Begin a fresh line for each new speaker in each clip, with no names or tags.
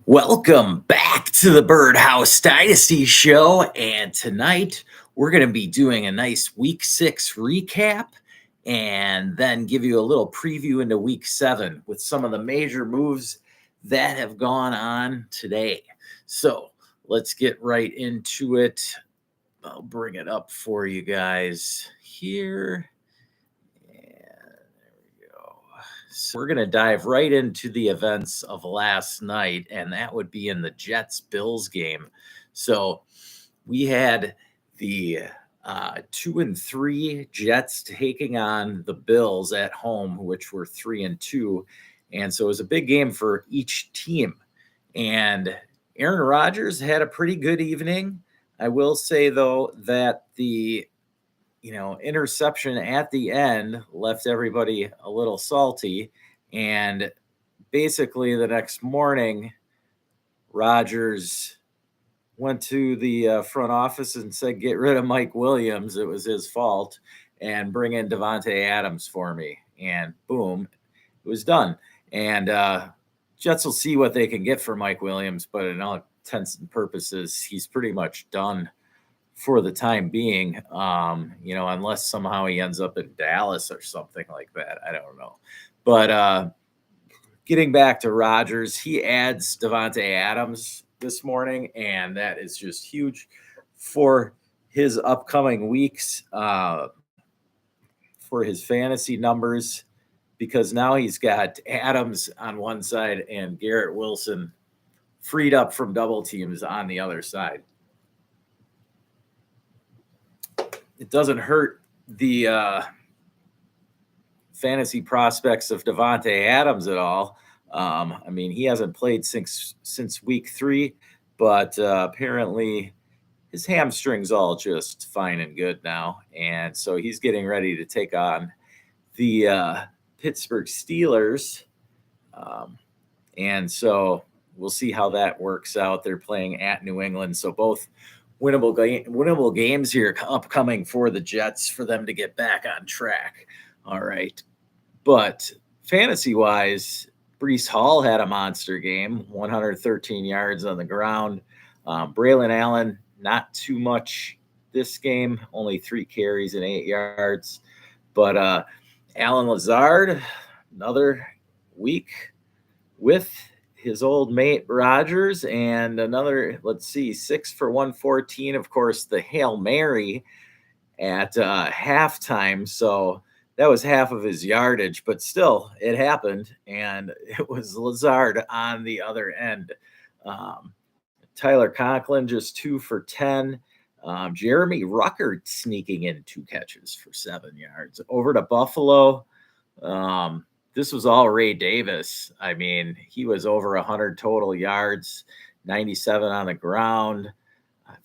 Welcome back to the Birdhouse Dynasty show. And tonight we're going to be doing a nice week 6 recap and then give you a little preview into week 7 with some of the major moves that have gone on today. So let's get right into it. I'll bring it up for you guys here. So we're going to dive right into the events of last night, and that would be in the Jets-Bills game. So we had the 2-3 Jets taking on the Bills at home, which were 3-2. And so it was a big game for each team. And Aaron Rodgers had a pretty good evening. I will say, though, that the interception at the end left everybody a little salty. And basically the next morning, Rodgers went to the front office and said, get rid of Mike Williams. It was his fault, and bring in Davante Adams for me. And boom, it was done. And Jets will see what they can get for Mike Williams, but in all intents and purposes, he's pretty much done for the time being, unless somehow he ends up in Dallas or something like that. I don't know. But getting back to Rodgers, he adds Davante Adams this morning, and that is just huge for his upcoming weeks, for his fantasy numbers, because now he's got Adams on one side and Garrett Wilson freed up from double teams on the other side. It doesn't hurt the fantasy prospects of Davante Adams at all. He hasn't played since week 3, but apparently his hamstring's all just fine and good now. And so he's getting ready to take on the Pittsburgh Steelers. And so we'll see how that works out. They're playing at New England, so both winnable games here upcoming for the Jets for them to get back on track. All right. But fantasy-wise, Breece Hall had a monster game, 113 yards on the ground. Braylon Allen, not too much this game, only 3 carries and 8 yards. But Alan Lazard, another week with his old mate Rodgers, and another, 6 for 114. Of course, the Hail Mary at halftime. So that was half of his yardage, but still it happened. And it was Lazard on the other end. Tyler Conklin, just 2 for 10. Jeremy Ruckert sneaking in 2 catches for 7 yards. Over to Buffalo. This was all Ray Davis. He was over 100 total yards, 97 on the ground,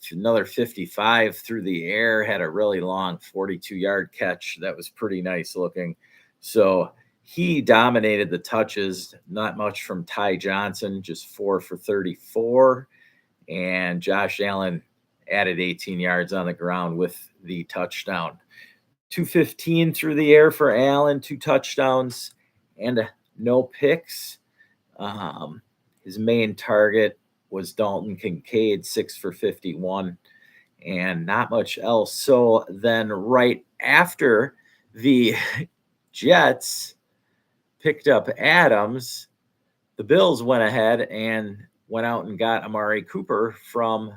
another 55 through the air, had a really long 42-yard catch. That was pretty nice looking. So he dominated the touches, not much from Ty Johnson, just 4 for 34. And Josh Allen added 18 yards on the ground with the touchdown. 215 through the air for Allen, 2 touchdowns and no picks. His main target was Dalton Kincaid, 6 for 51, and not much else. So then right after the Jets picked up Adams, the Bills went ahead and went out and got Amari Cooper from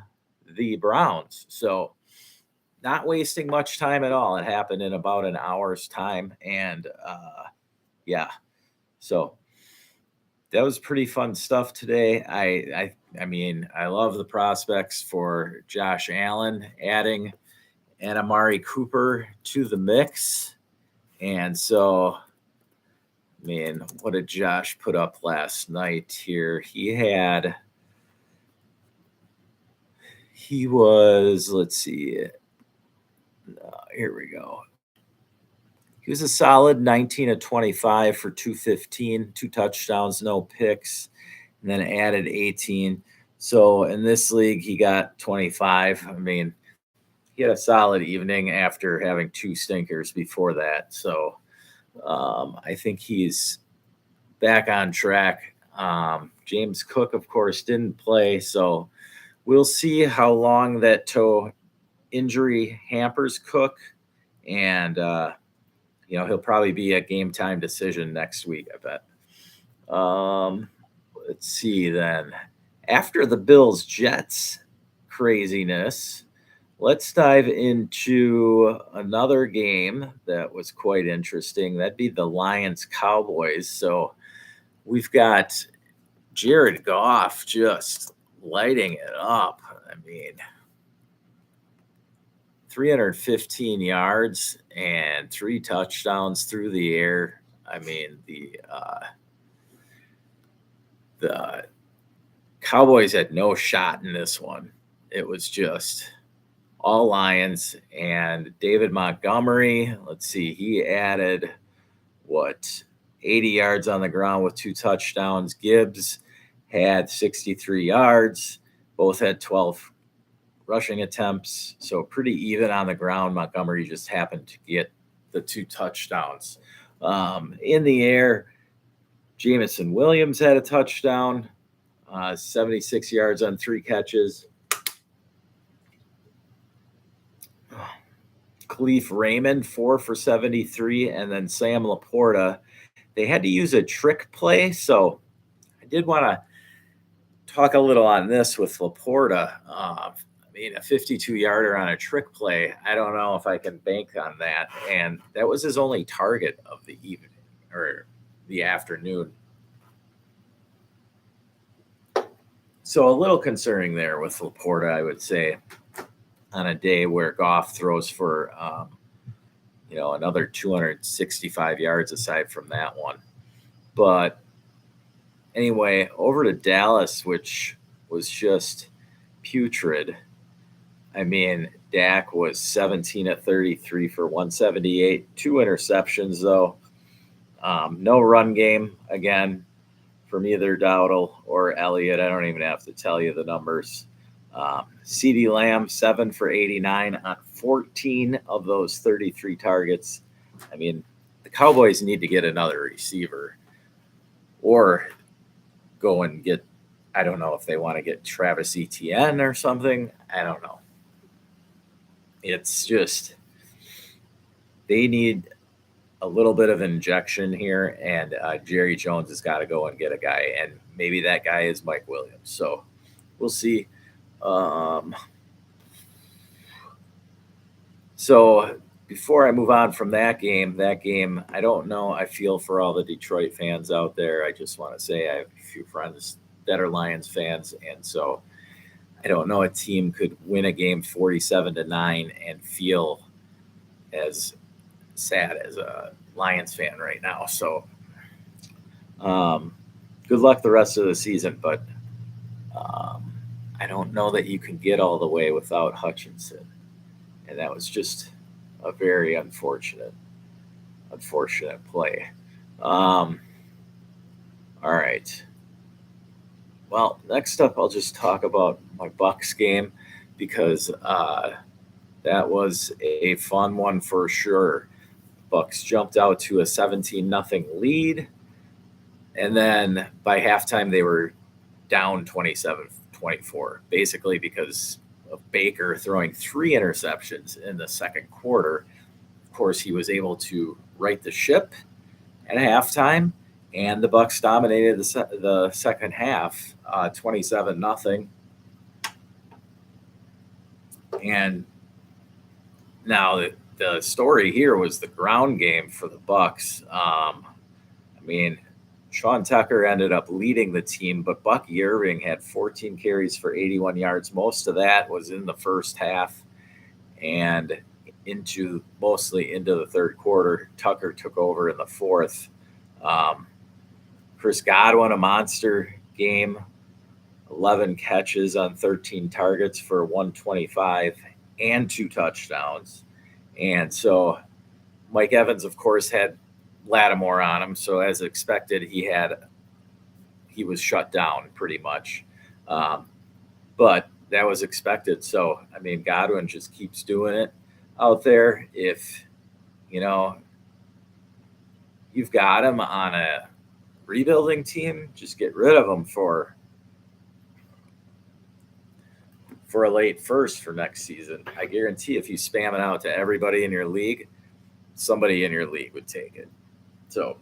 the Browns. So not wasting much time at all. It happened in about an hour's time. And so that was pretty fun stuff today. I love the prospects for Josh Allen adding and Amari Cooper to the mix. And so, what did Josh put up last night here? He was, here we go. He was a solid 19 of 25 for 215, 2 touchdowns, no picks, and then added 18. So in this league, he got 25. He had a solid evening after having 2 stinkers before that. So I think he's back on track James Cook, of course, didn't play, so we'll see how long that toe injury hampers Cook, and he'll probably be a game time decision next week, I bet. Let's see then. After the Bills Jets craziness, let's dive into another game that was quite interesting. That'd be the Lions Cowboys. So we've got Jared Goff just lighting it up. I mean, 315 yards and 3 touchdowns through the air. I mean, the Cowboys had no shot in this one. It was just all Lions. And David Montgomery, let's see, he added 80 yards on the ground with 2 touchdowns. Gibbs had 63 yards. Both had 12 rushing attempts, so pretty even on the ground. Montgomery just happened to get the 2 touchdowns. In the air, Jameson Williams had a touchdown, 76 yards on 3 catches. Khalif Raymond, 4 for 73, and then Sam Laporta. They had to use a trick play, so I did want to talk a little on this with Laporta. A 52-yarder on a trick play, I don't know if I can bank on that. And that was his only target of the evening or the afternoon. So a little concerning there with Laporta, I would say, on a day where Goff throws for, another 265 yards aside from that one. But anyway, over to Dallas, which was just putrid. I mean, Dak was 17 of 33 for 178, 2 interceptions, though. No run game, again, from either Dowdle or Elliott. I don't even have to tell you the numbers. CeeDee Lamb, 7 for 89 on 14 of those 33 targets. I mean, the Cowboys need to get another receiver or go and get, I don't know if they want to get Travis Etienne or something. I don't know. It's just they need a little bit of injection here, and Jerry Jones has got to go and get a guy, and maybe that guy is Mike Williams. So we'll see. So before I move on from that game, I don't know. I feel for all the Detroit fans out there. I just want to say I have a few friends that are Lions fans, and so I don't know a team could win a game 47-9 and feel as sad as a Lions fan right now. So good luck the rest of the season, but I don't know that you can get all the way without Hutchinson. And that was just a very unfortunate play. All right. Well, next up, I'll just talk about my Bucks game because that was a fun one for sure. Bucks jumped out to a 17-0 lead, and then by halftime they were down 27-24, basically because of Baker throwing 3 interceptions in the second quarter. Of course, he was able to right the ship at halftime, and the Bucks dominated the second half, 27-0. And now the story here was the ground game for the Bucks. Sean Tucker ended up leading the team, but Bucky Irving had 14 carries for 81 yards. Most of that was in the first half and mostly into the third quarter. Tucker took over in the fourth. Chris Godwin, a monster game, 11 catches on 13 targets for 125 and 2 touchdowns. And so Mike Evans, of course, had Lattimore on him. So as expected, he was shut down pretty much. But that was expected. So, Godwin just keeps doing it out there. If, you've got him on a rebuilding team, just get rid of them for a late first for next season. I guarantee if you spam it out to everybody in your league, somebody in your league would take it. So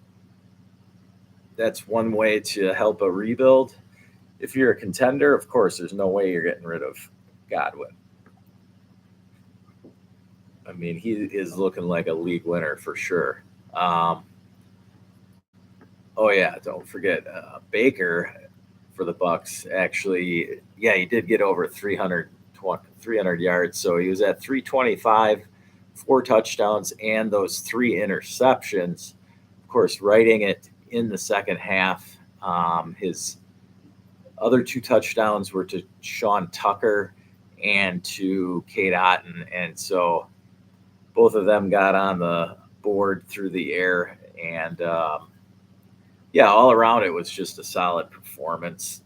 that's one way to help a rebuild. If you're a contender, of course, there's no way you're getting rid of Godwin. I mean, he is looking like a league winner for sure. Oh yeah, don't forget Baker for the Bucks. Actually, yeah, he did get over 300 yards. So he was at 325, 4 touchdowns, and those 3 interceptions. Of course, writing it in the second half. His other 2 touchdowns were to Sean Tucker and to Kate Otten. And so both of them got on the board through the air. And yeah, all around it was just a solid performance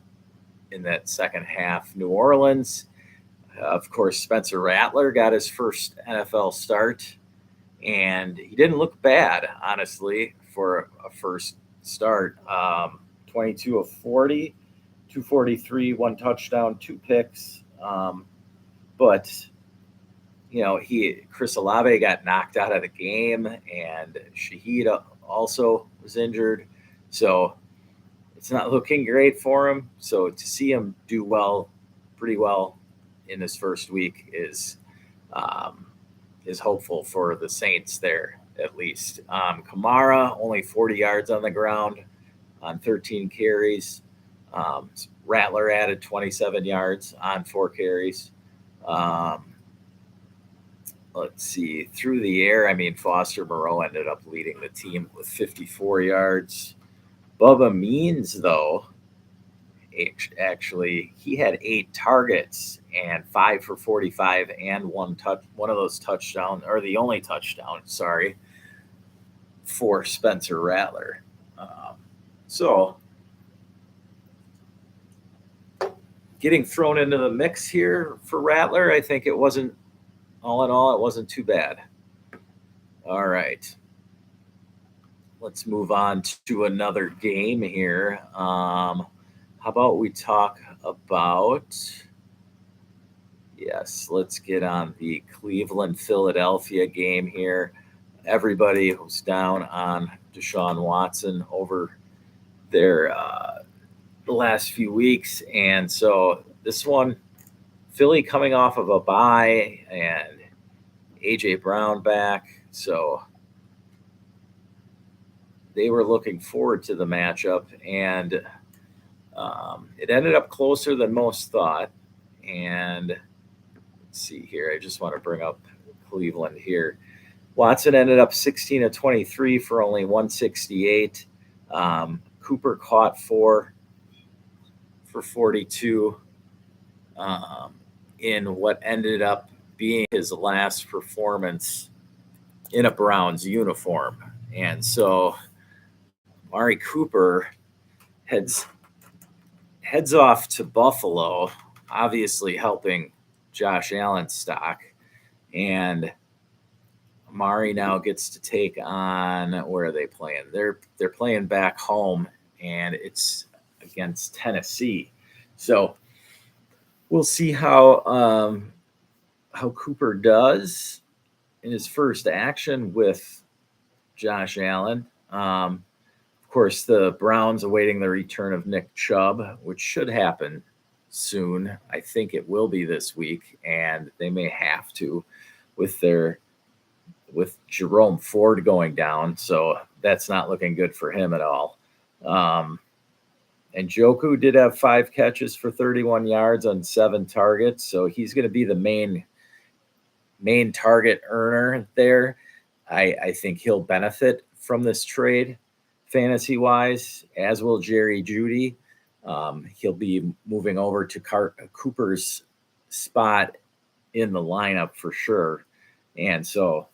in that second half. New Orleans, of course, Spencer Rattler got his first NFL start, and he didn't look bad, honestly, for a first start. 22 of 40, 243, 1 touchdown, 2 picks. But you know, Chris Olave got knocked out of the game, and Shaheed also was injured. So it's not looking great for him. So to see him do pretty well in his first week is hopeful for the Saints there, at least. Kamara, only 40 yards on the ground on 13 carries. Rattler added 27 yards on 4 carries. Let's see, through the air, I mean, Foster Moreau ended up leading the team with 54 yards. Bubba Means, though, actually, he had 8 targets and 5 for 45 and one of those touchdowns, or the only touchdown, sorry, for Spencer Rattler. So getting thrown into the mix here for Rattler, I think it wasn't, all in all, it wasn't too bad. All right. Let's move on to another game here. How about we talk about, yes, let's get on the Cleveland-Philadelphia game here. Everybody who's down on Deshaun Watson over there the last few weeks. And so this one, Philly coming off of a bye and A.J. Brown back. So they were looking forward to the matchup, and it ended up closer than most thought. And let's see here. I just want to bring up Cleveland here. Watson ended up 16 of 23 for only 168. Cooper caught 4 for 42 in what ended up being his last performance in a Browns uniform. And so Amari Cooper heads off to Buffalo, obviously helping Josh Allen's stock. And Amari now gets to take on, where are they playing? They're playing back home, and it's against Tennessee. So we'll see how Cooper does in his first action with Josh Allen. Of course, the Browns awaiting the return of Nick Chubb, which should happen soon. I think it will be this week, and they may have to with Jerome Ford going down. So that's not looking good for him at all. And Njoku did have 5 catches for 31 yards on 7 targets. So he's going to be the main target earner there. I think he'll benefit from this trade fantasy-wise, as will Jerry Jeudy. He'll be moving over to Cooper's spot in the lineup for sure. And so,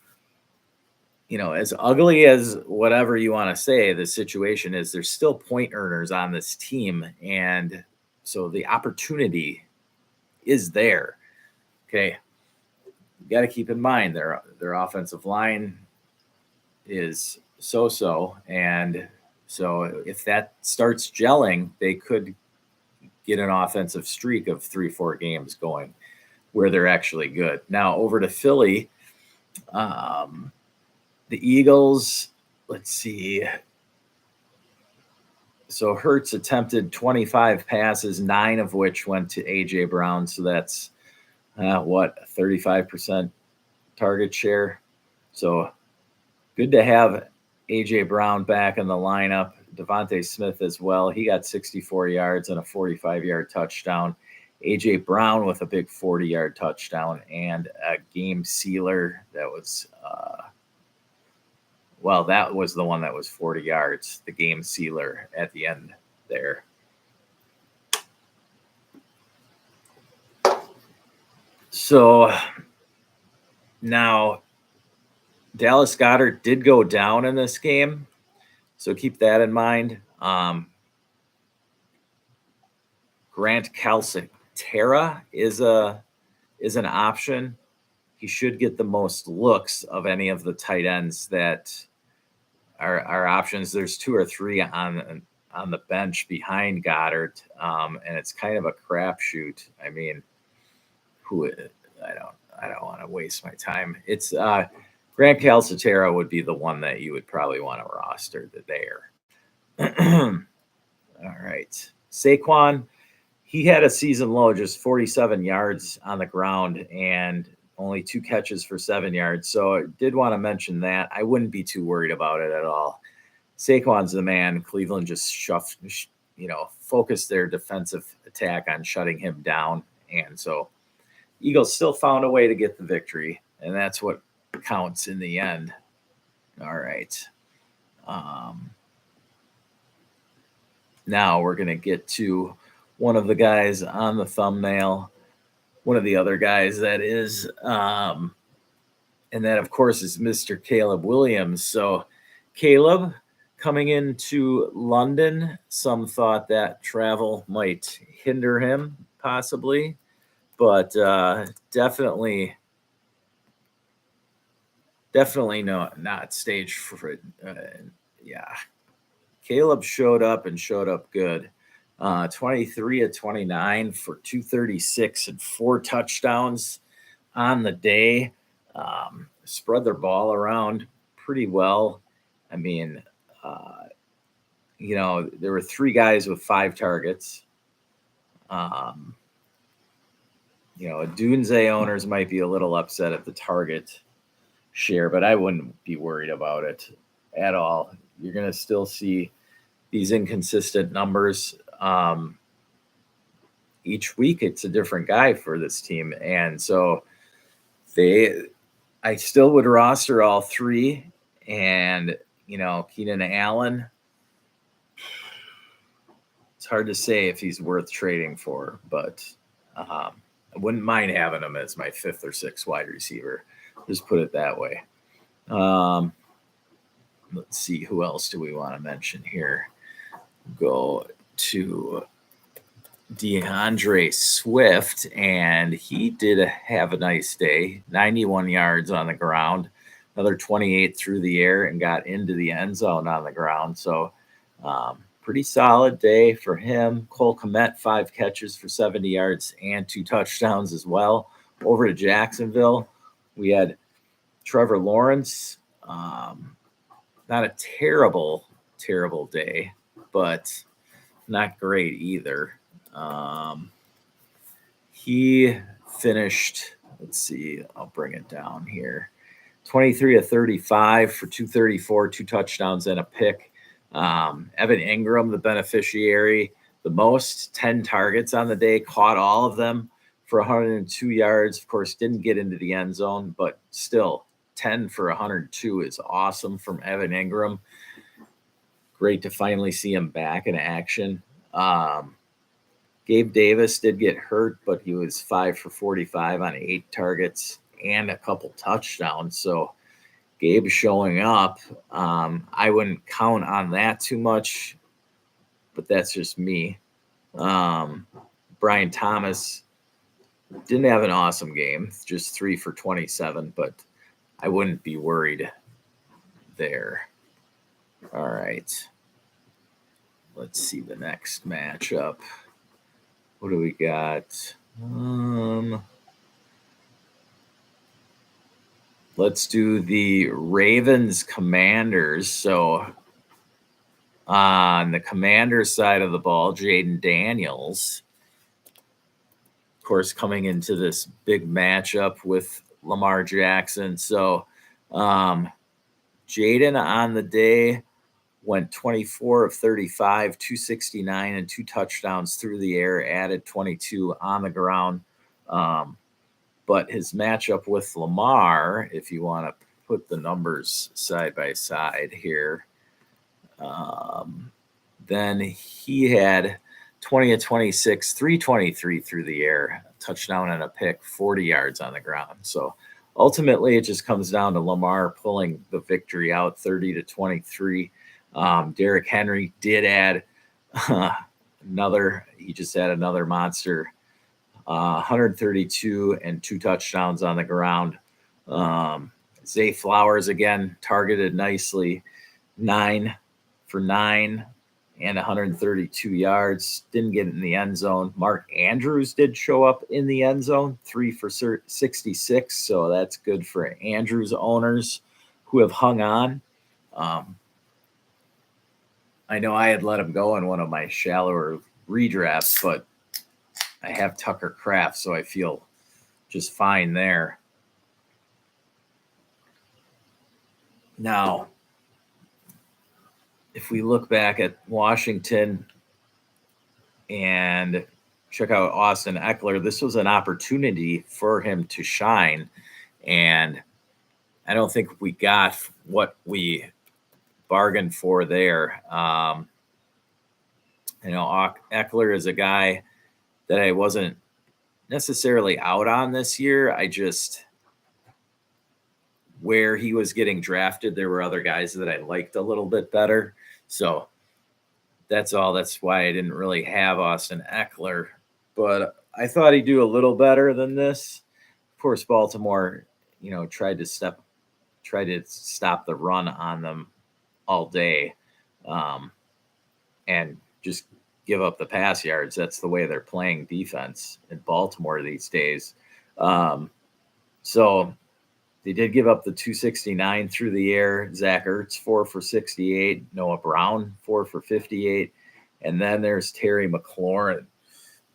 you know, as ugly as whatever you want to say, the situation is, there's still point earners on this team. And so the opportunity is there. Okay. You got to keep in mind their offensive line is so-so, and So if that starts gelling, they could get an offensive streak of 3-4 games going where they're actually good. Now over to Philly. The Eagles, let's see. So Hurts attempted 25 passes, 9 of which went to A.J. Brown. So that's, 35% target share. So good to have A.J. Brown back in the lineup. Devontae Smith as well. He got 64 yards and a 45-yard touchdown. A.J. Brown with a big 40-yard touchdown and a game sealer that was that was the one that was 40 yards, the game sealer at the end there. So now Dallas Goedert did go down in this game, so keep that in mind. Grant Calcaterra is an option. He should get the most looks of any of the tight ends that are options. There's 2 or 3 on the bench behind Goddard, and it's kind of a crapshoot. I mean, I don't want to waste my time. It's Grant Calcaterra would be the one that you would probably want to roster there. All right, Saquon. He had a season low, just 47 yards on the ground and only 2 catches for 7 yards. So I did want to mention that. I wouldn't be too worried about it at all. Saquon's the man. Cleveland just focused their defensive attack on shutting him down. And so Eagles still found a way to get the victory, and that's what counts in the end. All right. Now we're going to get to one of the guys on the thumbnail, one of the other guys that is, and that, of course, is Mr. Caleb Williams. So Caleb coming into London, some thought that travel might hinder him possibly, but definitely not staged for it. Caleb showed up good. 23 of 29 for 236 and 4 touchdowns on the day. Spread their ball around pretty well. I mean, there were 3 guys with 5 targets. Dunze owners might be a little upset at the target share, but I wouldn't be worried about it at all. You're going to still see these inconsistent numbers. Each week it's a different guy for this team. And so I still would roster all 3, and, Keenan Allen, it's hard to say if he's worth trading for, but I wouldn't mind having him as my 5th or 6th wide receiver. Just put it that way. Let's see, who else do we want to mention here? Go to DeAndre Swift, and he did have a nice day. 91 yards on the ground, another 28 through the air, and got into the end zone on the ground. So pretty solid day for him. Cole Kmet, 5 catches for 70 yards and 2 touchdowns as well. Over to Jacksonville, we had Trevor Lawrence. Not a terrible day, but not great either. He finished, let's see, I'll bring it down here. 23 of 35 for 234, 2 touchdowns and a pick. Evan Ingram, the beneficiary, the most, 10 targets on the day, caught all of them for 102 yards. Of course, didn't get into the end zone, but still 10 for 102 is awesome from Evan Ingram. Great to finally see him back in action. Gabe Davis did get hurt, but he was 5 for 45 on 8 targets and a couple touchdowns. So Gabe showing up, I wouldn't count on that too much, but that's just me. Brian Thomas didn't have an awesome game, just 3 for 27, but I wouldn't be worried there. All right. Let's see the next matchup. What do we got? Let's do the Ravens Commanders. So on the Commanders side of the ball, Jaden Daniels, of course, coming into this big matchup with Lamar Jackson. So Jaden on the day went 24 of 35, 269, and 2 touchdowns through the air, added 22 on the ground. But his matchup with Lamar, if you want to put the numbers side by side here, then he had 20 of 26, 323 through the air, a touchdown and a pick, 40 yards on the ground. So ultimately, it just comes down to Lamar pulling the victory out, 30 to 23. Derrick Henry did add he just had another monster, 132 and 2 touchdowns on the ground. Zay Flowers again targeted nicely, 9 for 9 and 132 yards. Didn't get in the end zone. Mark Andrews did show up in the end zone, 3 for 66. So that's good for Andrews owners who have hung on. I know I had let him go in one of my shallower redrafts, but I have Tucker Kraft, so I feel just fine there. Now, if we look back at Washington and check out Austin Eckler, this was an opportunity for him to shine. And I don't think we got what we bargained for there. Eckler is a guy that I wasn't necessarily out on this year. Where he was getting drafted, there were other guys that I liked a little bit better. So that's all. That's why I didn't really have Austin Eckler. But I thought he'd do a little better than this. Of course, Baltimore, tried to stop the run on them all day, and just give up the pass yards. That's the way they're playing defense in Baltimore these days. So they did give up the 269 through the air. Zach Ertz, 4 for 68. Noah Brown, 4 for 58. And then there's Terry McLaurin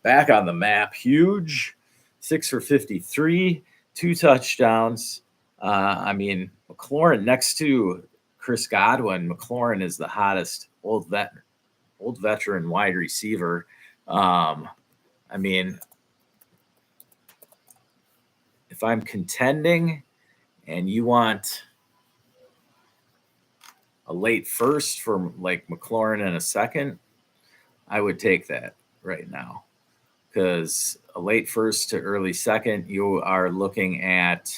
back on the map. Huge, 6 for 53, 2 touchdowns. McLaurin next to Chris Godwin. McLaurin is the hottest old veteran wide receiver. If I'm contending and you want a late first for like McLaurin and a second, I would take that right now, because a late first to early second, you are looking at,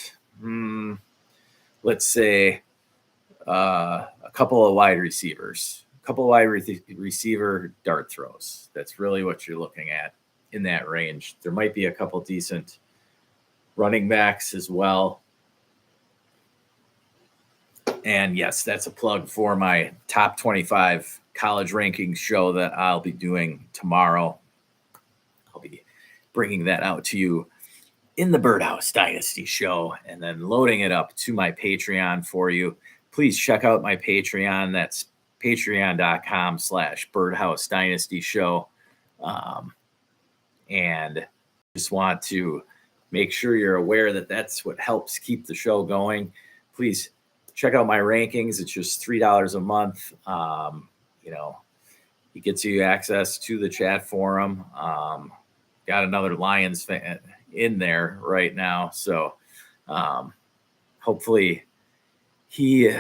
let's say, a couple of wide receivers, receiver dart throws. That's really what you're looking at in that range. There might be a couple decent running backs as well. And yes, that's a plug for my top 25 college rankings show that I'll be doing tomorrow. I'll be bringing that out to you in the Birdhouse Dynasty show and then loading it up to my Patreon for you. Please check out my Patreon. That's patreon.com/Birdhouse Dynasty show. And just want to make sure you're aware that that's what helps keep the show going. Please check out my rankings. It's just $3 a month. It gets you access to the chat forum. Got another Lions fan in there right now. So hopefully he's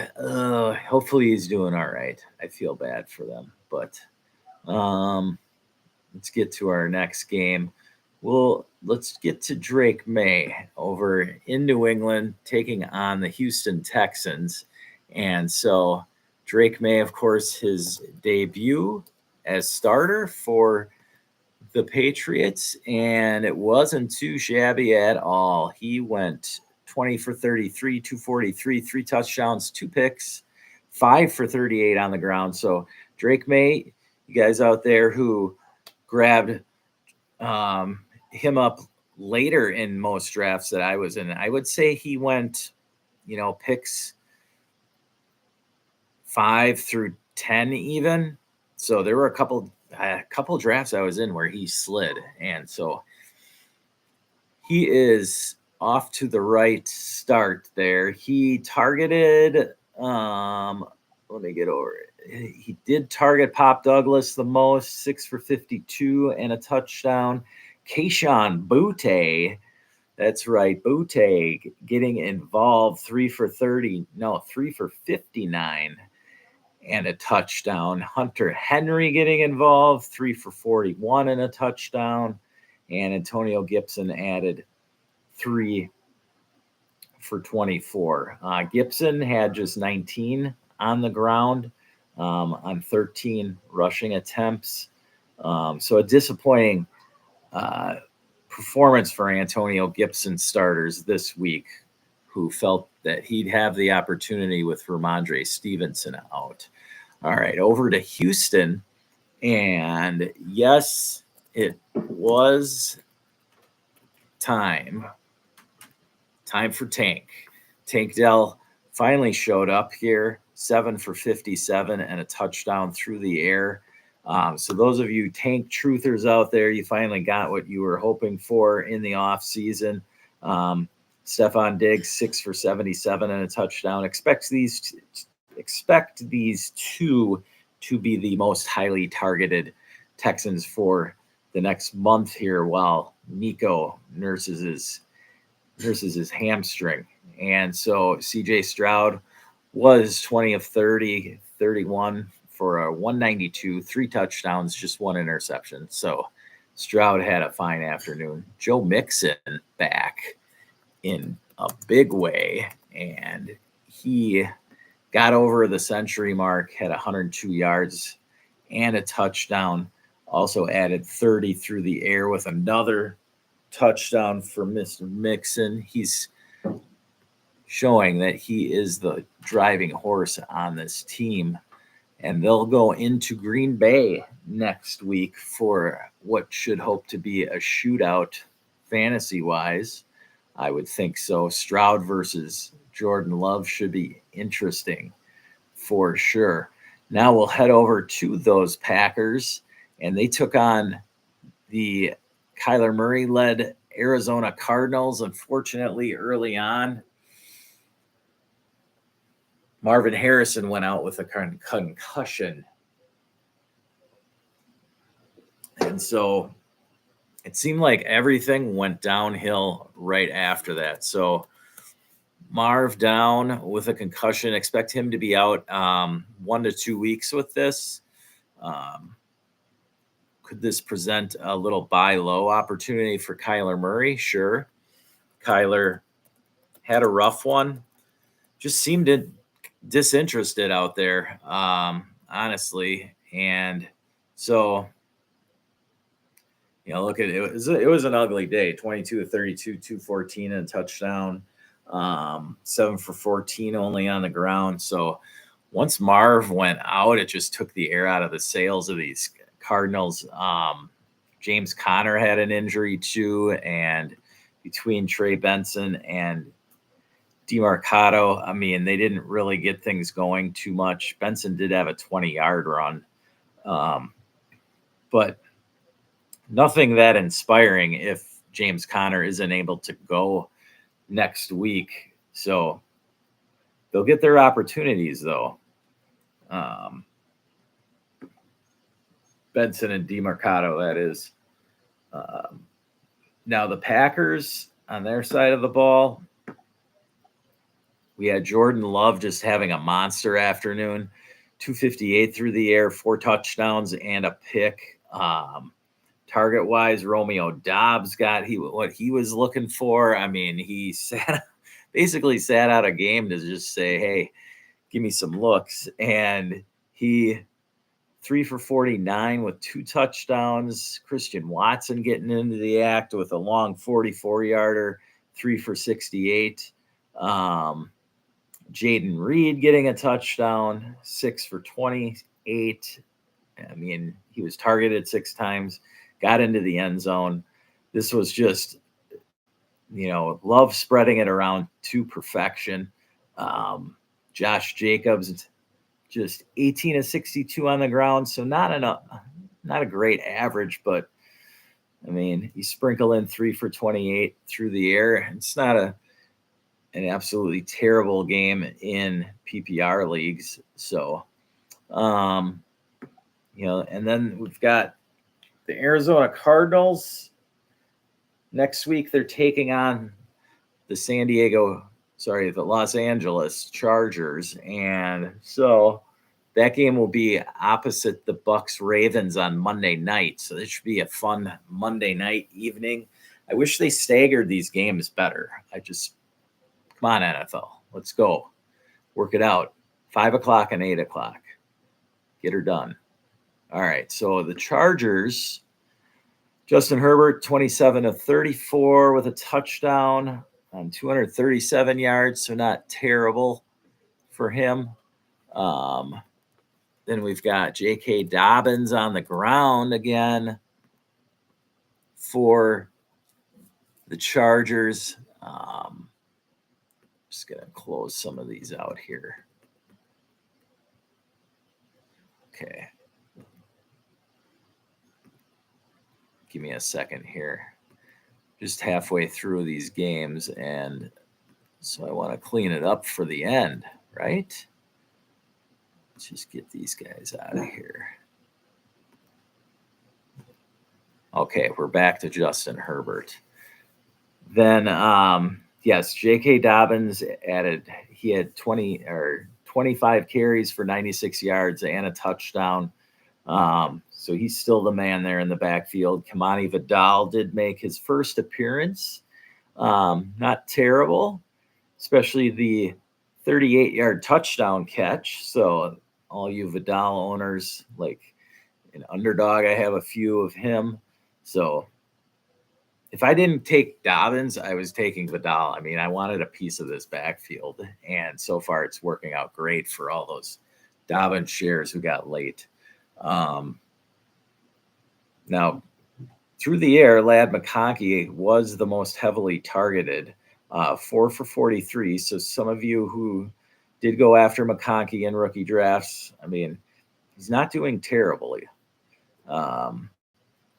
doing all right. I feel bad for them, but let's get to our next game. Let's get to Drake May over in New England taking on the Houston Texans. And so Drake May, of course, his debut as starter for the Patriots, and it wasn't too shabby at all. He went 20 for 33, 243, 3 touchdowns, 2 picks, 5 for 38 on the ground. So Drake May, You guys out there who grabbed him up later in most drafts that I was in, I would say he went, picks 5 through 10 even. So there were a couple drafts I was in where he slid, and so he is off to the right start there. He targeted let me get over it. He did target Pop Douglas the most, 6 for 52 and a touchdown. Kayshon Boutte, that's right, Boutte getting involved, 3 for 59 and a touchdown. Hunter Henry getting involved, 3 for 41 and a touchdown. And Antonio Gibson added 3 for 24. Gibson had just 19 on the ground on 13 rushing attempts. So a disappointing performance for Antonio Gibson starters this week, who felt that he'd have the opportunity with Ramondre Stevenson out. All right, over to Houston. And yes, it was time for Tank. Tank Dell finally showed up here, 7 for 57 and a touchdown through the air. So those of you Tank truthers out there, you finally got what you were hoping for in the offseason. Stephon Diggs, 6 for 77 and a touchdown. Expect these two to be the most highly targeted Texans for the next month here, while Nico nurses his hamstring. And so CJ Stroud was 20 of 30, 31 for a 192, 3 touchdowns, just 1 interception. So Stroud had a fine afternoon. Joe Mixon back in a big way, and he got over the century mark, had 102 yards and a touchdown. Also added 30 through the air with another touchdown for Mr. Mixon. He's showing that he is the driving horse on this team. And they'll go into Green Bay next week for what should hope to be a shootout fantasy-wise. I would think so. Stroud versus Jordan Love should be interesting for sure. Now we'll head over to those Packers, and they took on the Kyler Murray-led Arizona Cardinals. Unfortunately, early on, Marvin Harrison went out with a concussion. And so it seemed like everything went downhill right after that. So Marv down with a concussion. Expect him to be out 1 to 2 weeks with this. Could this present a little buy low opportunity for Kyler Murray? Sure. Kyler had a rough one. Just seemed disinterested out there, honestly. And so, look at it. It was an ugly day. 22 of 32, 214 and a touchdown. 7 for 14 only on the ground. So once Marv went out, it just took the air out of the sails of these Cardinals. James Conner had an injury too, and between Trey Benson and DeMarcado, I mean, they didn't really get things going too much. Benson did have a 20-yard run, but nothing that inspiring if James Conner isn't able to go next week. So they'll get their opportunities, though. Benson and DeMarcado, that is. Now the Packers on their side of the ball, we had Jordan Love just having a monster afternoon, 258 through the air, 4 touchdowns and a pick. Target-wise, Romeo Doubs got what he was looking for. I mean, he basically sat out a game to just say, hey, give me some looks. And he 3 for 49 with 2 touchdowns. Christian Watson getting into the act with a long 44-yarder, 3 for 68. Jaden Reed getting a touchdown, 6 for 28 I mean, he was targeted 6 times, got into the end zone. This was just, love spreading it around to perfection. Josh Jacobs, just 18 of 62 on the ground, so not a great average, but I mean, you sprinkle in 3 for 28 through the air. It's not an absolutely terrible game in PPR leagues. So, and then we've got the Arizona Cardinals. Next week, they're taking on the Los Angeles Chargers. And so that game will be opposite the Bucks Ravens on Monday night. So this should be a fun Monday night evening. I wish they staggered these games better. Come on, NFL. Let's go. Work it out. 5 o'clock and 8 o'clock. Get her done. All right. So the Chargers, Justin Herbert, 27 of 34 with a touchdown on 237 yards. So not terrible for him. Then we've got J.K. Dobbins on the ground again for the Chargers. Just going to close some of these out here. Okay. Give me a second here. Just halfway through these games, and so I want to clean it up for the end, right? Let's just get these guys out of here. Okay, we're back to Justin Herbert. Then, yes, J.K. Dobbins he had 25 carries for 96 yards and a touchdown. So he's still the man there in the backfield. Kamani Vidal did make his first appearance. Not terrible, especially the 38-yard touchdown catch. So all you Vidal owners, like an underdog, I have a few of him. So if I didn't take Dobbins, I was taking Vidal. I mean, I wanted a piece of this backfield, and so far it's working out great for all those Dobbins shares who got late. Now, through the air, Ladd McConkey was the most heavily targeted, 4 for 43. So some of you who did go after McConkey in rookie drafts, I mean, he's not doing terribly.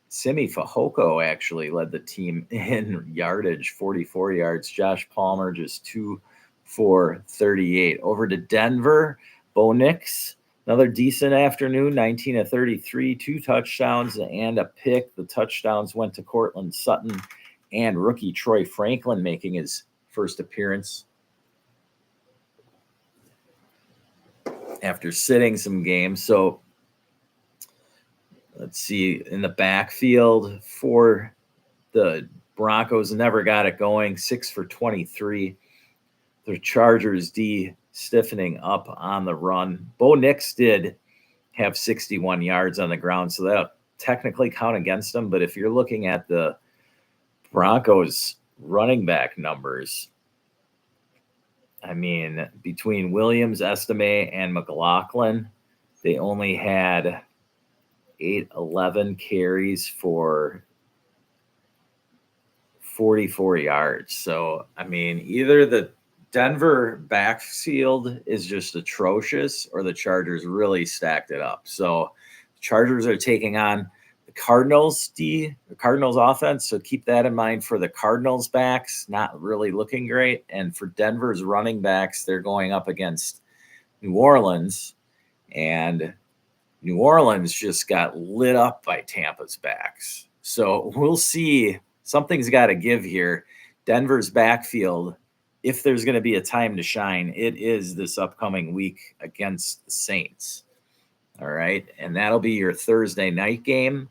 Simi Fehoko actually led the team in yardage, 44 yards. Josh Palmer just 2 for 38. Over to Denver, Bo Nix, another decent afternoon, 19 of 33, 2 touchdowns and a pick. The touchdowns went to Cortland Sutton and rookie Troy Franklin making his first appearance after sitting some games. So let's see, in the backfield for the Broncos, never got it going, 6 for 23. The Chargers D stiffening up on the run. Bo Nix did have 61 yards on the ground, so that'll technically count against him. But if you're looking at the Broncos running back numbers, I mean, between Williams, Estime, and McLaughlin, they only had 11 carries for 44 yards. So, I mean, either the Denver backfield is just atrocious or the Chargers really stacked it up. So, Chargers are taking on the Cardinals offense. So, keep that in mind for the Cardinals backs, not really looking great. And for Denver's running backs, they're going up against New Orleans, and New Orleans just got lit up by Tampa's backs. So we'll see. Something's got to give here. Denver's backfield, if there's going to be a time to shine, it is this upcoming week against the Saints. All right. And that'll be your Thursday night game.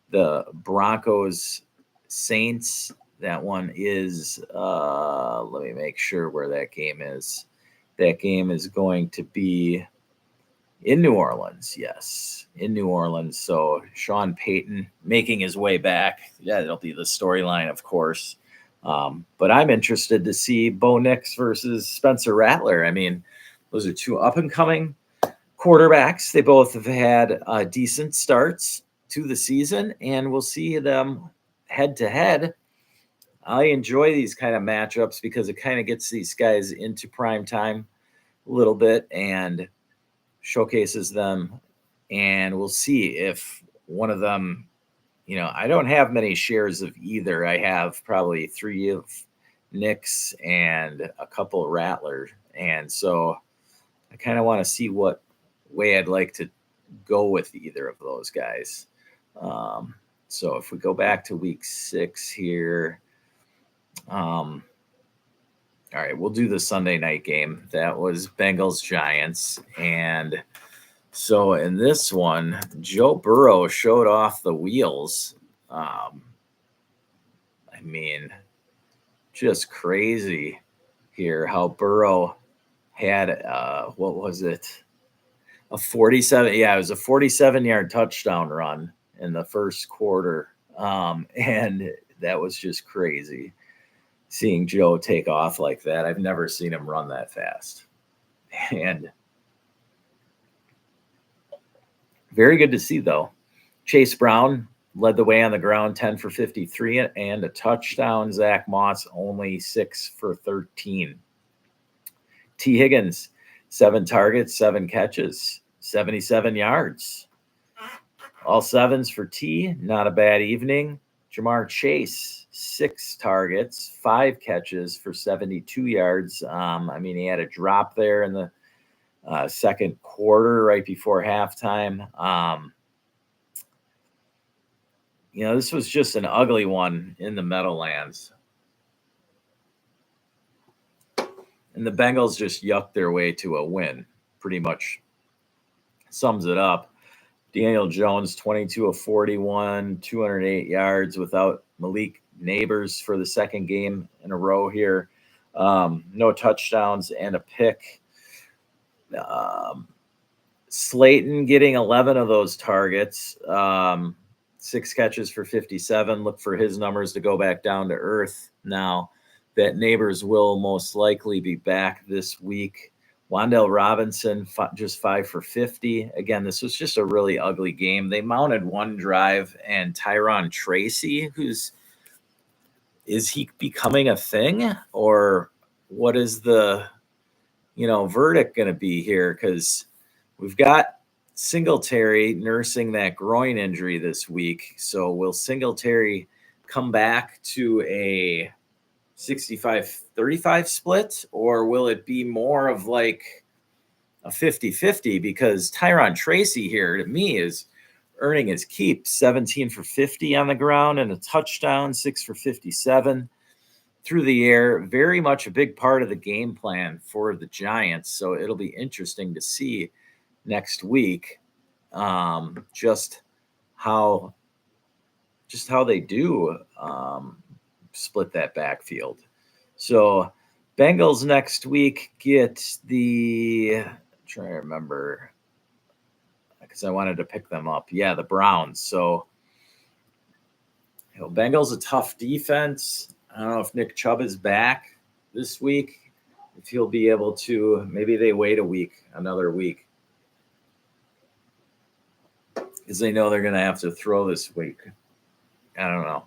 The Broncos Saints, that one is, let me make sure where that game is. That game is going to be in New Orleans, yes, in New Orleans. So Sean Payton making his way back. Yeah, it'll be the storyline, of course. But I'm interested to see Bo Nix versus Spencer Rattler. I mean, those are 2 up-and-coming quarterbacks. They both have had decent starts to the season, and we'll see them head to head. I enjoy these kind of matchups because it kind of gets these guys into prime time a little bit and showcases them. And we'll see if one of them, I don't have many shares of either. I have probably 3 of Knicks and a couple of Rattler. And so I kind of want to see what way I'd like to go with either of those guys. So if we go back to week 6 here, all right, we'll do the Sunday night game. That was Bengals Giants. And so in this one, Joe Burrow showed off the wheels. I mean, just crazy here how Burrow had, what was it? A 47. Yeah, it was a 47-yard touchdown run in the first quarter. And that was just crazy seeing Joe take off like that. I've never seen him run that fast. And very good to see, though. Chase Brown led the way on the ground, 10 for 53 and a touchdown. Zach Moss only 6 for 13. T. Higgins, 7 targets, 7 catches, 77 yards. All 7s for T. Not a bad evening. Jamar Chase, 6 targets, 5 catches for 72 yards. He had a drop there in the second quarter right before halftime. This was just an ugly one in the Meadowlands. And the Bengals just yucked their way to a win. Pretty much sums it up. Daniel Jones, 22 of 41, 208 yards without Malik Neighbors for the second game in a row here. No touchdowns and a pick. Slayton getting 11 of those targets. 6 catches for 57. Look for his numbers to go back down to earth now that Neighbors will most likely be back this week. Wan'Dale Robinson, just 5 for 50. Again, this was just a really ugly game. They mounted one drive, and Tyron Tracy, is he becoming a thing? Or what is the, verdict going to be here? Because we've got Singletary nursing that groin injury this week. So will Singletary come back to a 65-35 split, or will it be more of like a 50-50? Because Tyron Tracy here, to me, is earning his keep. 17 for 50 on the ground and a touchdown, 6 for 57 through the air. Very much a big part of the game plan for the Giants. So it'll be interesting to see next week just how they do split that backfield. So Bengals next week get I'm trying to remember because I wanted to pick them up. Yeah, the Browns. So Bengals a tough defense. I don't know if Nick Chubb is back this week, if he'll be able to. Maybe they wait another week, because they know they're going to have to throw this week. I don't know.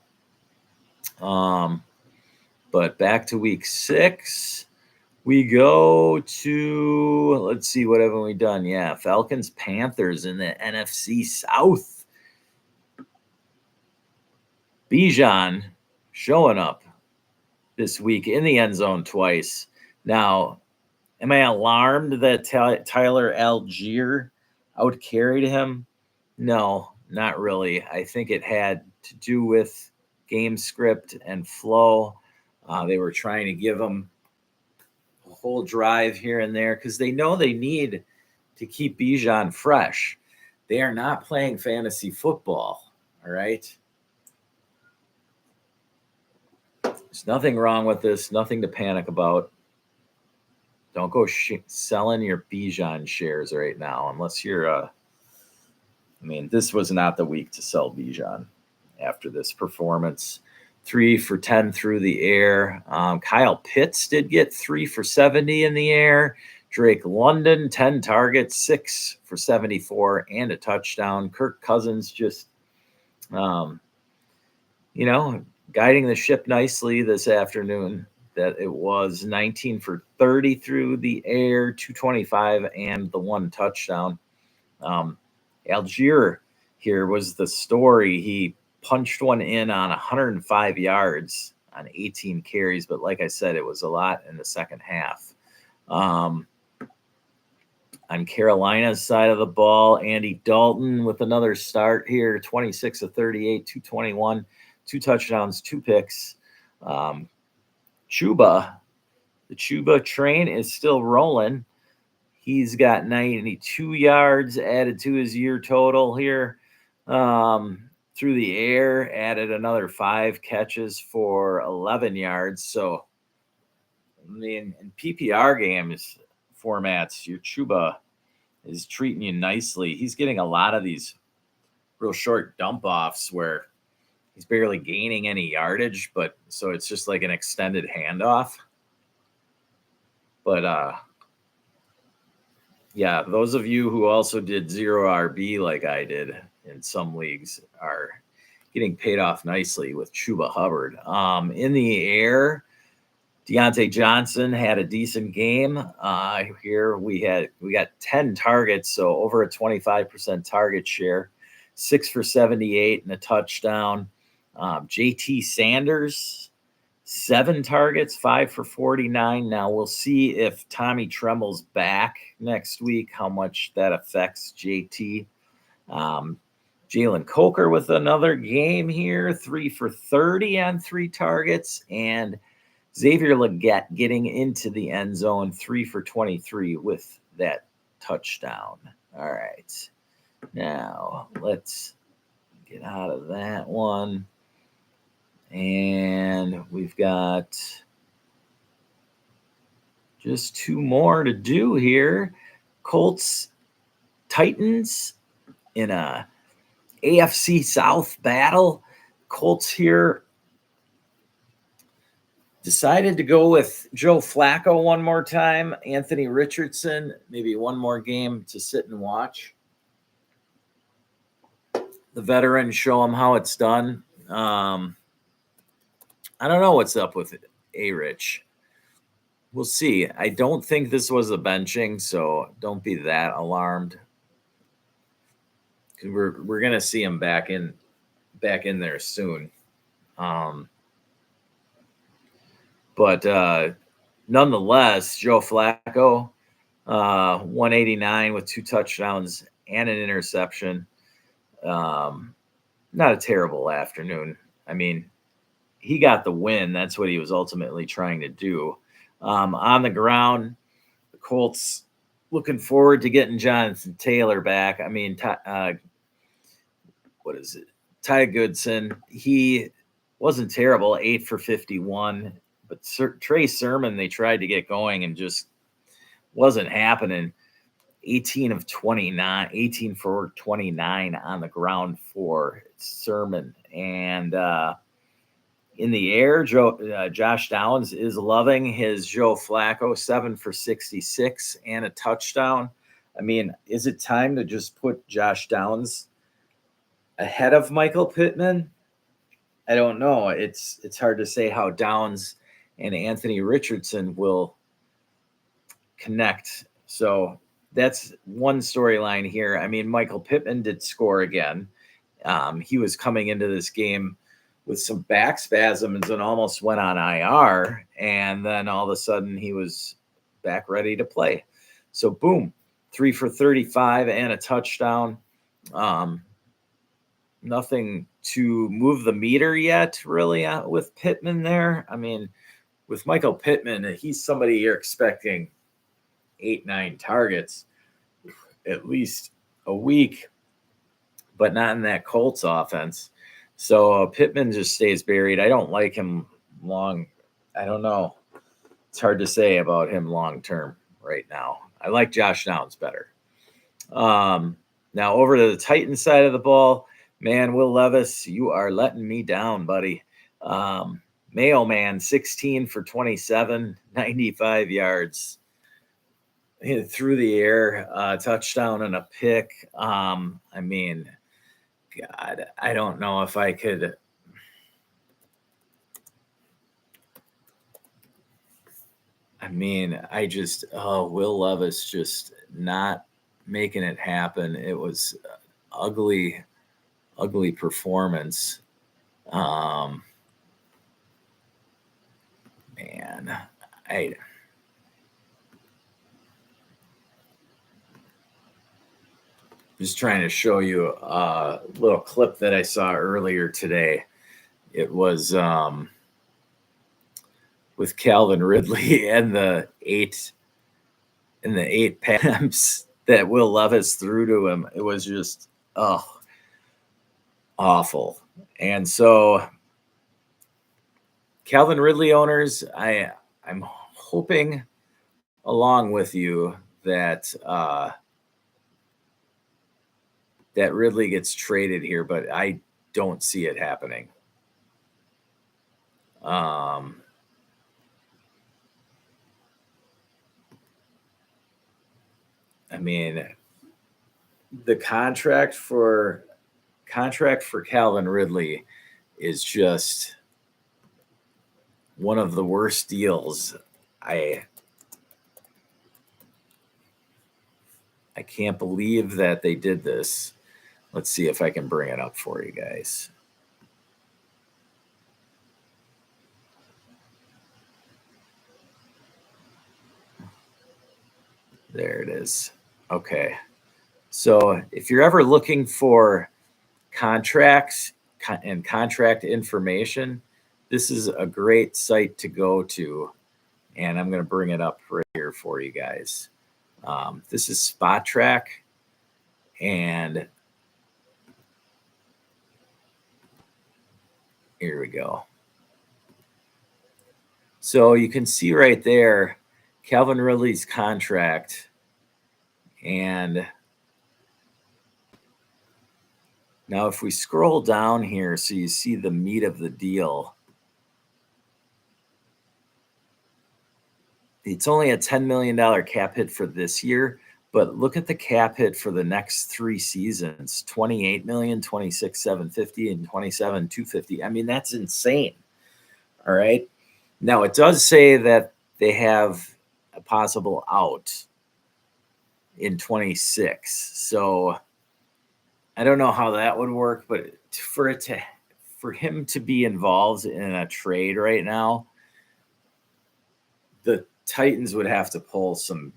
But back to week 6, we go to, let's see, what haven't we done? Yeah, Falcons, Panthers in the NFC South. Bijan showing up this week in the end zone twice. Now, am I alarmed that Tyler Algier outcarried him? No, not really. I think it had to do with game script and flow. They were trying to give him a whole drive here and there because they know they need to keep Bijan fresh. They are not playing fantasy football, all right? There's nothing wrong with this, nothing to panic about. Don't go selling your Bijan shares right now unless you're this was not the week to sell Bijan after this performance. 3 for 10 through the air. Kyle Pitts did get 3 for 70 in the air. Drake London, 10 targets, 6 for 74 and a touchdown. Kirk Cousins just, guiding the ship nicely this afternoon. That it was 19 for 30 through the air, 225, and the 1 touchdown. Algier here was the story. He punched one in on 105 yards on 18 carries, but like I said, it was a lot in the second half. On Carolina's side of the ball, Andy Dalton with another start here, 26 of 38, 221, 2 touchdowns, 2 picks. Chuba, the Chuba train is still rolling. He's got 92 yards added to his year total here. Through the air, added another 5 catches for 11 yards. So, in PPR games formats, your Chuba is treating you nicely. He's getting a lot of these real short dump offs where he's barely gaining any yardage, but so it's just like an extended handoff. But yeah, those of you who also did 0 RB like I did in some leagues are getting paid off nicely with Chuba Hubbard. In the air, Deontay Johnson had a decent game. Here we got 10 targets, so over a 25% target share, 6 for 78 and a touchdown. JT Sanders, 7 targets, 5 for 49. Now we'll see if Tommy Tremble's back next week, how much that affects JT. Jalen Coker with another game here, 3 for 30 on 3 targets, and Xavier Legette getting into the end zone, 3 for 23 with that touchdown. All right. Now let's get out of that one. And we've got just 2 more to do here. Colts, Titans in a AFC South battle. Colts here decided to go with Joe Flacco one more time. Anthony Richardson, maybe one more game to sit and watch. The veterans show him how it's done. I don't know what's up with A-Rich. We'll see. I don't think this was a benching, so don't be that alarmed. We're gonna see him back in there soon. But nonetheless, Joe Flacco, 189 with 2 touchdowns and an interception. Not a terrible afternoon. I mean, he got the win. That's what he was ultimately trying to do. On the ground, the Colts looking forward to getting Jonathan Taylor back. I mean, what is it? Ty Goodson, he wasn't terrible, 8 for 51. But Trey Sermon, they tried to get going and just wasn't happening. 18 for 29 on the ground for Sermon. And in the air, Josh Downs is loving his Joe Flacco, 7 for 66 and a touchdown. I mean, is it time to just put Josh Downs ahead of Michael Pittman? I don't know. It's hard to say how Downs and Anthony Richardson will connect. So that's one storyline here. I mean, Michael Pittman did score again. He was coming into this game with some back spasms and almost went on IR. And then all of a sudden he was back ready to play. So boom, 3 for 35 and a touchdown. Nothing to move the meter yet, really, with Pittman there. I mean, with Michael Pittman, he's somebody you're expecting 8-9 targets at least a week, but not in that Colts offense. So Pittman just stays buried. I don't like him long. I don't know. It's hard to say about him long term right now. I like Josh Downs better. Now over to the Titans side of the ball, man, Will Levis, you are letting me down, buddy. Mayo Man, 16 for 27, 95 yards. hit through the air, touchdown and a pick. I mean, God, I don't know if I could. I mean, Will Levis just not making it happen. It was ugly, ugly performance. Man, I just trying to show you a little clip that I saw earlier today. It was with Calvin Ridley and the eight attempts that Will Levis threw to him. It was just awful. And so Calvin Ridley owners, I'm hoping along with you that that Ridley gets traded here, but I don't see it happening. I mean, the contract for Calvin Ridley is just one of the worst deals. I can't believe that they did this. Let's see if I can bring it up for you guys. There it is. Okay. So if you're ever looking for contracts and contract information, this is a great site to go to. And I'm going to bring it up right here for you guys. This is Spot Track. And here we go. So you can see right there, Calvin Ridley's contract. And now if we scroll down here, so you see the meat of the deal, it's only a $10 million cap hit for this year, but look at the cap hit for the next 3 seasons, 28 million, 26, 750, and 27, 250. I mean, that's insane. All right. Now it does say that they have a possible out in 26. So I don't know how that would work, but for him to be involved in a trade right now, the Titans would have to pull some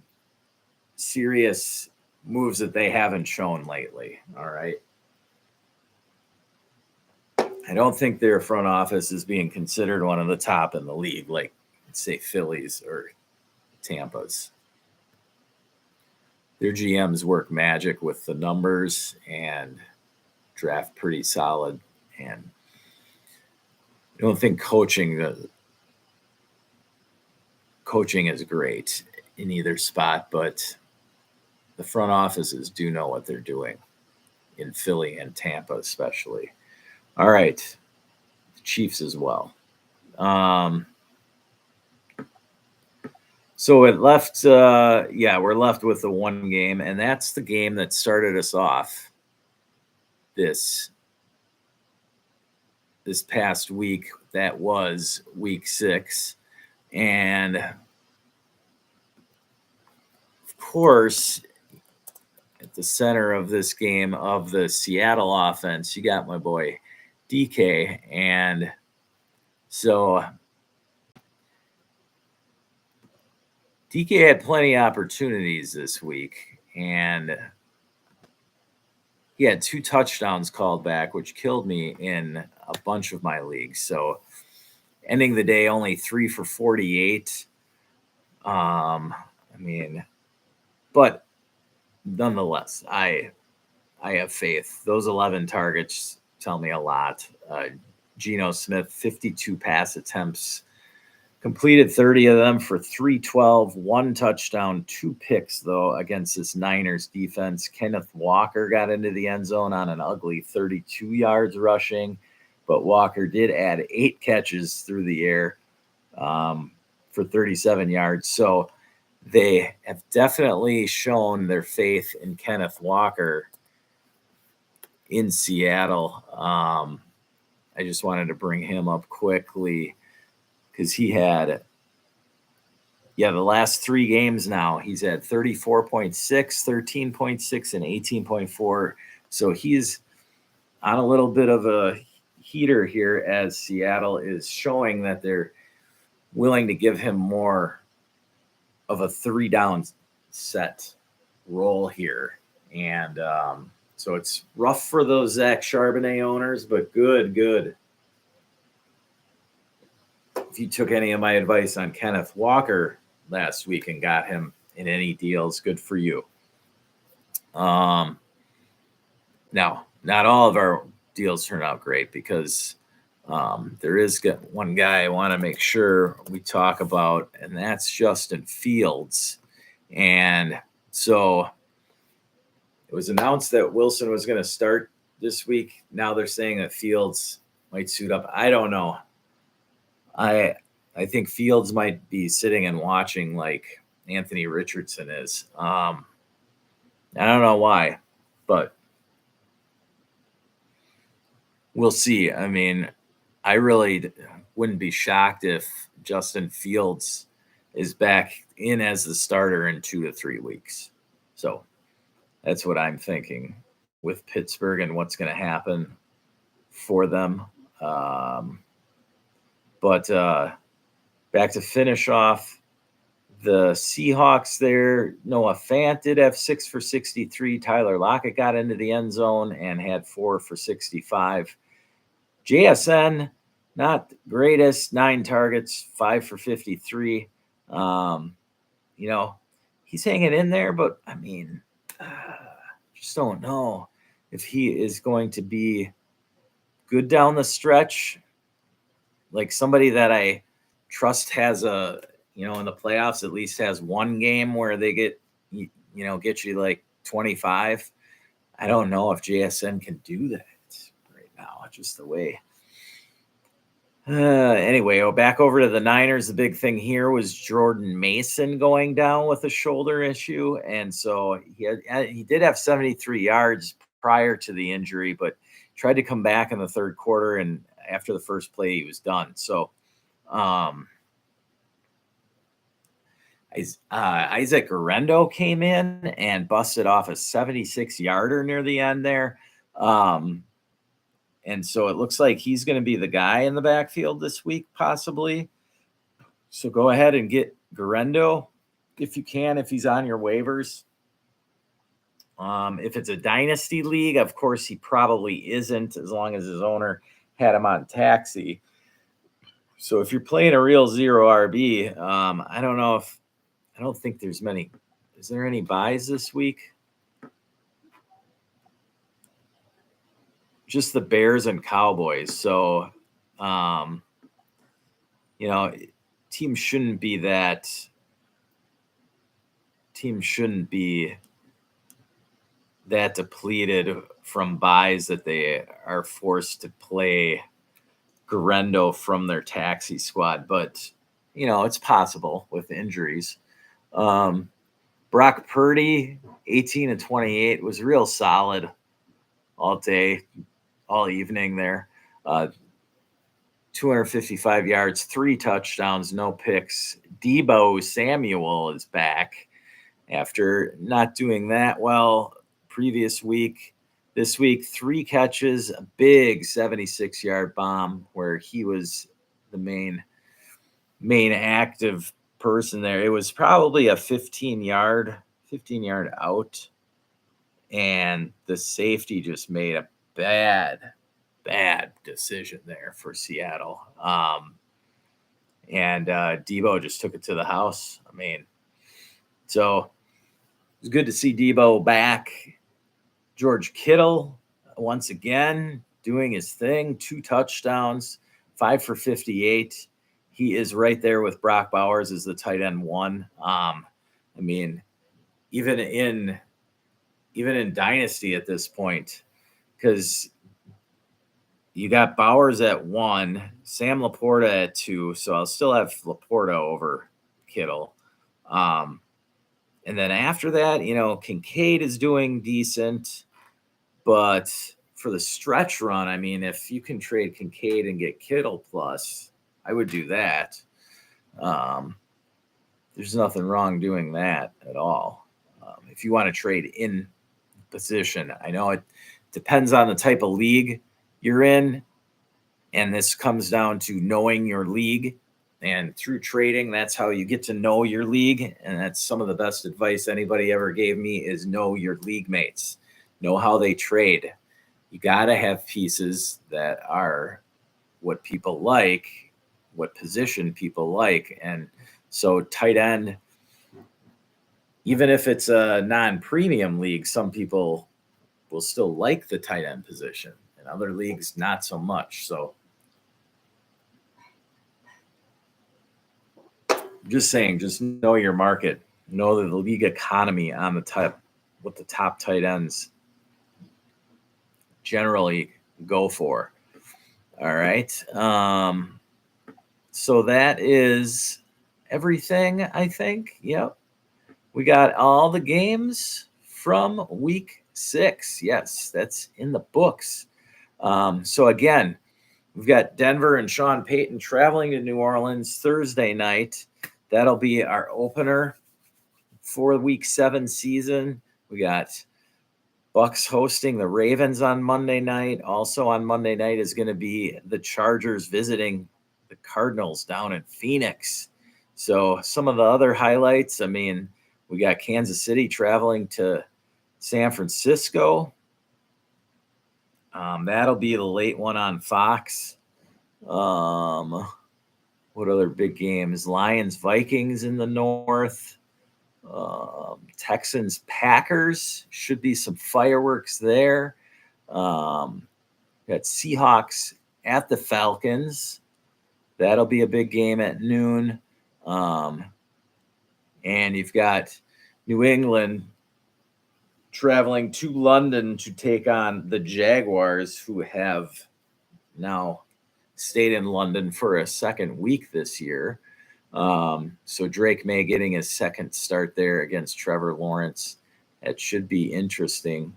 serious moves that they haven't shown lately. All right. I don't think their front office is being considered one of the top in the league, like say Phillies or Tampa's. Their GMs work magic with the numbers and draft pretty solid. And I don't think coaching is great in either spot, but the front offices do know what they're doing in Philly and Tampa, especially. All right. The Chiefs as well. So it left, we're left with the one game, and that's the game that started us off this past week. That was week 6. And of course, at the center of this game of the Seattle offense, you got my boy DK. And so DK had plenty of opportunities this week, and he had 2 touchdowns called back, which killed me in a bunch of my leagues. So ending the day only 3 for 48. But nonetheless, I have faith. Those 11 targets tell me a lot. Geno Smith, 52 pass attempts, completed 30 of them for 312, 1 touchdown, 2 picks, though, against this Niners defense. Kenneth Walker got into the end zone on an ugly 32 yards rushing, but Walker did add 8 catches through the air for 37 yards. So they have definitely shown their faith in Kenneth Walker in Seattle. I just wanted to bring him up quickly because he had, the last 3 games now, he's at 34.6, 13.6, and 18.4. So he's on a little bit of a heater here as Seattle is showing that they're willing to give him more of a 3-down set role here. And so it's rough for those Zach Charbonnet owners, but good. If you took any of my advice on Kenneth Walker last week and got him in any deals, good for you. Now, not all of our deals turn out great because there is one guy I want to make sure we talk about, and that's Justin Fields. And so it was announced that Wilson was going to start this week. Now they're saying that Fields might suit up. I don't know. I think Fields might be sitting and watching like Anthony Richardson is. I don't know why, but we'll see. I mean, I really wouldn't be shocked if Justin Fields is back in as the starter in 2 to 3 weeks. So that's what I'm thinking with Pittsburgh and what's going to happen for them. But back to finish off the Seahawks there. Noah Fant did have 6 for 63. Tyler Lockett got into the end zone and had 4 for 65. JSN, not greatest, 9 targets, 5 for 53. He's hanging in there, but I mean, just don't know if he is going to be good down the stretch. Like somebody that I trust has in the playoffs, at least has one game where they get you like 25. I don't know if JSN can do that right now, just the way. Anyway, back over to the Niners. The big thing here was Jordan Mason going down with a shoulder issue. And so he did have 73 yards prior to the injury, but tried to come back in the third quarter. And after the first play, he was done. So Isaac Guerrero came in and busted off a 76-yarder near the end there. And so it looks like he's going to be the guy in the backfield this week, possibly. So go ahead and get Guerrero if you can, if he's on your waivers. If it's a dynasty league, of course, he probably isn't, as long as his owner had him on taxi. So if you're playing a real zero RB, I don't think there's many. Is there any buys this week? Just the Bears and Cowboys. So, teams shouldn't be that depleted from buys that they are forced to play Guerrero from their taxi squad. But, it's possible with injuries. Brock Purdy, 18 and 28, was real solid all day, all evening there. 255 yards, 3 touchdowns, no picks. Deebo Samuel is back after not doing that well previous week. This week, 3 catches, a big 76-yard bomb where he was the main active person there. It was probably a 15-yard out, and the safety just made a bad decision there for Seattle. And Deebo just took it to the house. I mean, so it was good to see Deebo back. George Kittle, once again, doing his thing. 2 touchdowns, 5 for 58. He is right there with Brock Bowers as the tight end 1. I mean, even in Dynasty at this point, because you got Bowers at 1, Sam Laporta at 2, so I'll still have Laporta over Kittle. And then after that, Kincaid is doing decent. But for the stretch run, I mean, if you can trade Kincaid and get Kittle plus, I would do that. There's nothing wrong doing that at all. If you want to trade in position, I know it depends on the type of league you're in. And this comes down to knowing your league. And through trading, that's how you get to know your league. And that's some of the best advice anybody ever gave me is know your league mates. Know how they trade. You got to have pieces that are what people like, what position people like. And so tight end, even if it's a non-premium league, some people will still like the tight end position. In other leagues, not so much. So just saying, just know your market. Know the league economy on the top, what the top tight ends generally go for. All right. So that is everything, I think. Yep. We got all the games from week 6. Yes, that's in the books. So again, we've got Denver and Sean Payton traveling to New Orleans Thursday night. That'll be our opener for week 7 season. We got Bucks hosting the Ravens on Monday night. Also on Monday night is going to be the Chargers visiting the Cardinals down in Phoenix. So some of the other highlights, I mean, we got Kansas City traveling to San Francisco. That'll be the late one on Fox. What other big games? Lions, Vikings in the north. Texans, Packers, should be some fireworks there. Got Seahawks at the Falcons. That'll be a big game at noon. And you've got New England traveling to London to take on the Jaguars, who have now stayed in London for a second week this year. So Drake May getting his second start there against Trevor Lawrence. That should be interesting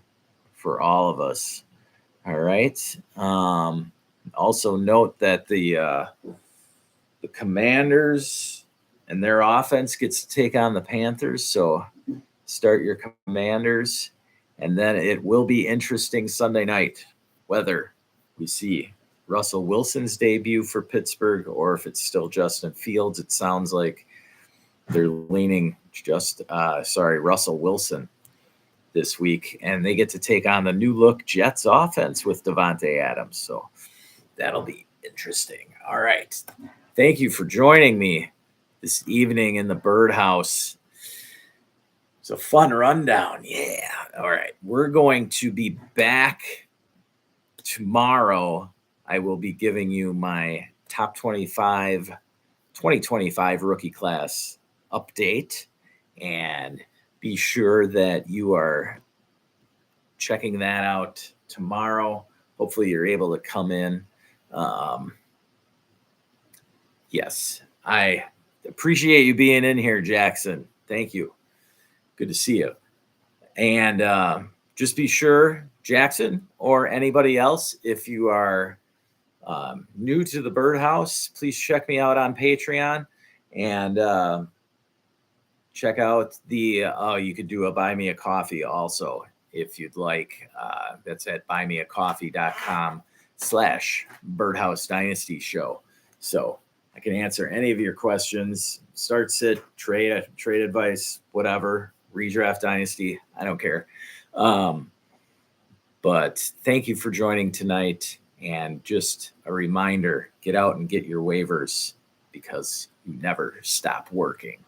for all of us. All right. Also note that the Commanders and their offense gets to take on the Panthers. So start your Commanders. And then it will be interesting Sunday night whether we see Russell Wilson's debut for Pittsburgh, or if it's still Justin Fields. It sounds like they're leaning Russell Wilson this week, and they get to take on the new look Jets offense with Devontae Adams. So that'll be interesting. All right. Thank you for joining me this evening in the Birdhouse. It's a fun rundown. Yeah. All right. We're going to be back tomorrow. I will be giving you my top 2025 rookie class update, and be sure that you are checking that out tomorrow. Hopefully you're able to come in. Yes, I appreciate you being in here, Jackson. Thank you. Good to see you. And just be sure, Jackson, or anybody else, if you are new to the Birdhouse, please check me out on Patreon, and check out you could do a buy me a coffee also if you'd like. That's at buymeacoffee.com/Birdhouse Dynasty Show. So I can answer any of your questions. Start, sit, trade advice, whatever, redraft dynasty. I don't care. But thank you for joining tonight. And just a reminder, get out and get your waivers, because you never stop working.